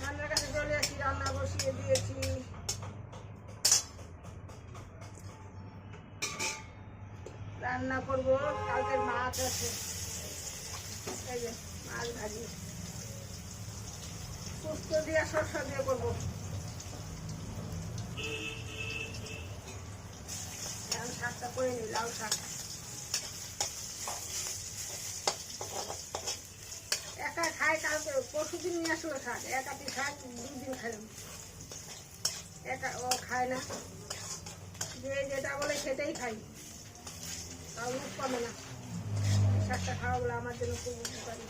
রান্নার কাছে চলে আসি, রান্না বসিয়ে দিয়েছি। রান্না করবো, কালকের মাছ আছে, এই যে মাছ ভাজি, পোস্ত দিয়ে সরষা দিয়ে করবো। শাকটা করে নিই, লাউ শাক। একা খাই, কালকে পরশুদিন নিয়ে আসলো শাক, একাটি শাক 2 দিন খাইলাম। একা ও খায় না, যে যেটা বলে সেটাই খাই, তাও মুখ কমে না। শাকটা খাওয়া বলে আমার জন্য খুব উপকারী।